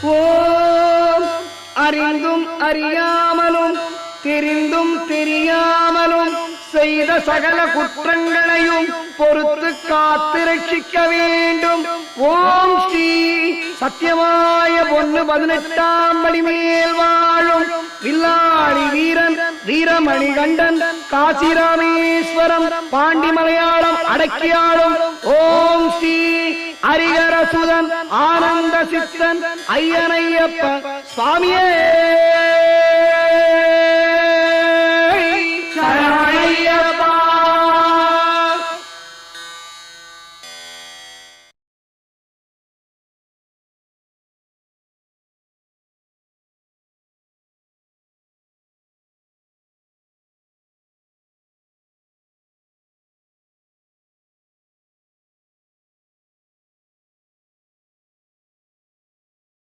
ஓம் அறிந்தும் அறியாமலும் தெரிந்தும் தெரியாமலும் செய்த சகல குற்றங்களையும் பொறுத்து காத்து ரட்சிக்க வேண்டும். ஓம் ஸ்ரீ சத்தியமாய பொன்னு 18ஆம் படி மேல் வாழும் வில்லாளி வீரன் வீரமணிகண்டன் காசிராமேஸ்வரம் பாண்டி மலையாளம் அடக்கியாளும் ஓம் ஸ்ரீ ஹரிஹரசுதன் ஆனந்த சித்தன் ஐயனையப்ப சுவாமியே.